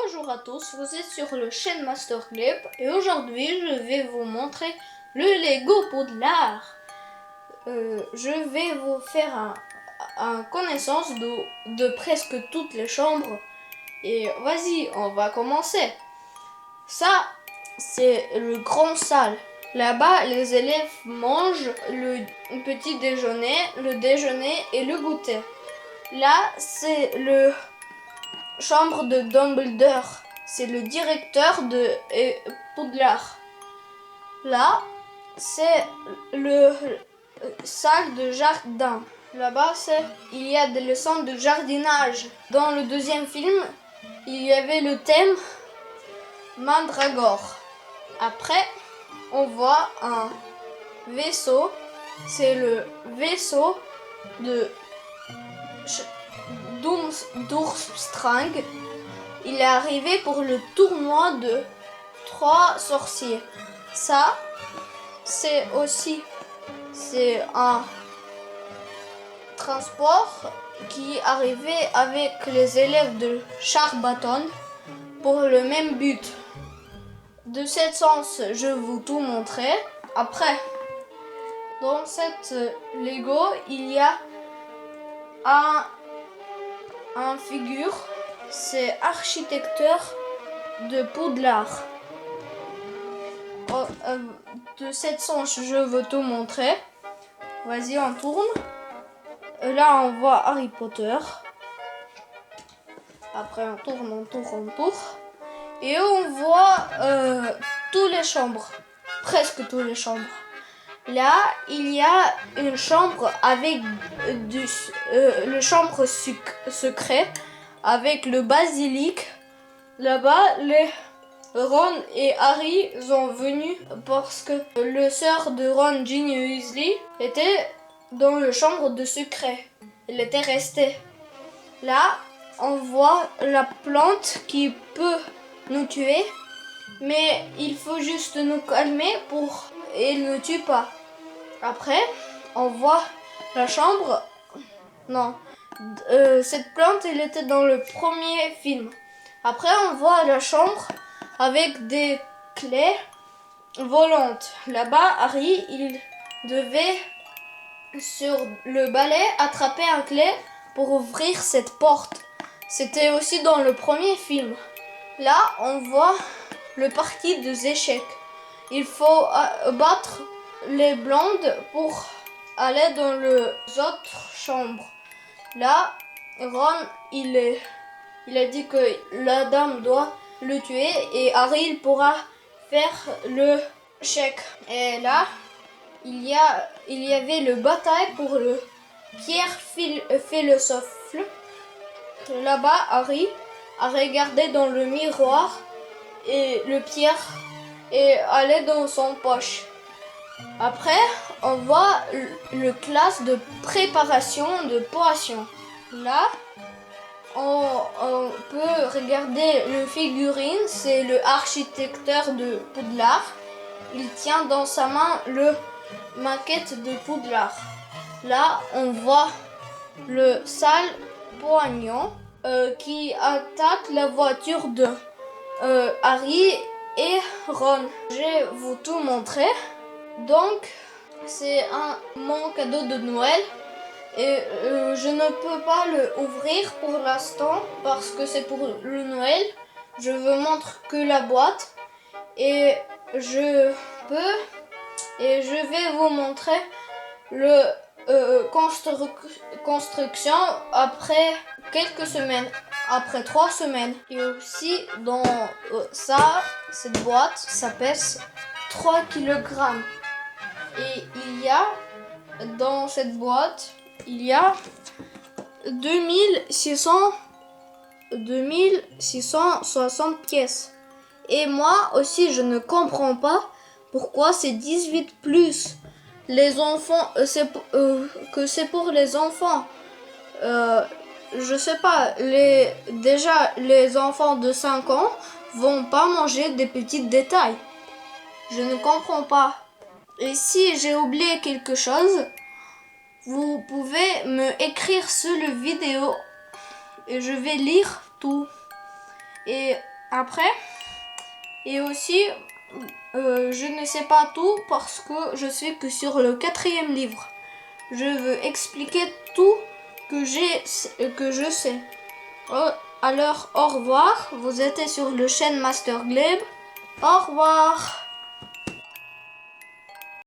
Bonjour à tous, vous êtes sur le chaîne Master Clip et aujourd'hui je vais vous montrer le Lego Poudlard. Je vais vous faire un connaissance de presque toutes les chambres et vas-y, on va commencer. Ça, c'est le grand salle. Là-bas, les élèves mangent le petit déjeuner, le déjeuner et le goûter. Là, c'est le chambre de Dumbledore. C'est le directeur de Poudlard. Là, c'est le salle de jardin. Là-bas, il y a des leçons de jardinage. Dans le deuxième film, il y avait le thème Mandragore. Après, on voit un vaisseau. C'est le vaisseau de Durmstrang. Il est arrivé pour le tournoi de 3 sorciers. Ça, c'est un transport qui arrivait avec les élèves de Charbaton pour le même but. De ce sens, je vous tout montrer. Après, dans cette Lego, il y a un figure. C'est architecteur de Poudlard. De cette sens, je veux tout montrer. Vas-y, on tourne. Là, on voit Harry Potter. Après, on tourne. Et on voit toutes les chambres. Presque toutes les chambres. Là, il y a une chambre avec le chambre secret avec le basilic. Là-bas, les Ron et Harry sont venus parce que le sœur de Ron, Ginny Weasley, était dans le chambre de secret. Elle était restée. Là, on voit la plante qui peut nous tuer, mais il faut juste nous calmer pour et ne tue pas. Après, on voit la chambre. Non, cette plante, elle était dans le premier film. Après, on voit la chambre avec des clés volantes. Là-bas, Harry, il devait sur le balai attraper un clé pour ouvrir cette porte. C'était aussi dans le premier film. Là, on voit le parti des échecs. Il faut battre les blondes pour aller dans les autres chambres. Là, Ron, il a dit que la dame doit le tuer et Harry il pourra faire le chèque. Et là, il y avait le bataille pour le pierre philosophe. Là-bas, Harry a regardé dans le miroir et le pierre est allé dans son poche. Après, on voit le classe de préparation de potions. Là, on peut regarder le figurine, c'est le architecteur de Poudlard. Il tient dans sa main le maquette de Poudlard. Là, on voit le sale poignant qui attaque la voiture de Harry et Ron. Je vais vous tout montrer. Donc, c'est mon cadeau de Noël et je ne peux pas l'ouvrir pour l'instant parce que c'est pour le Noël. Je vous montre que la boîte et je vais vous montrer le construction après quelques semaines, après 3 semaines. Et aussi dans cette boîte, ça pèse 3 kg. Et dans cette boîte, il y a 2660 pièces. Et moi aussi, je ne comprends pas pourquoi c'est 18+. Les enfants, que c'est pour les enfants. Je sais pas, déjà les enfants de 5 ans vont pas manger des petits détails. Je ne comprends pas. Et si j'ai oublié quelque chose, vous pouvez me écrire sur la vidéo et je vais lire tout. Et Après, et aussi, je ne sais pas tout parce que je suis que sur le 4e livre. Je veux expliquer tout que je sais. Alors, au revoir. Vous étiez sur le chaîne Master Gleb. Au revoir.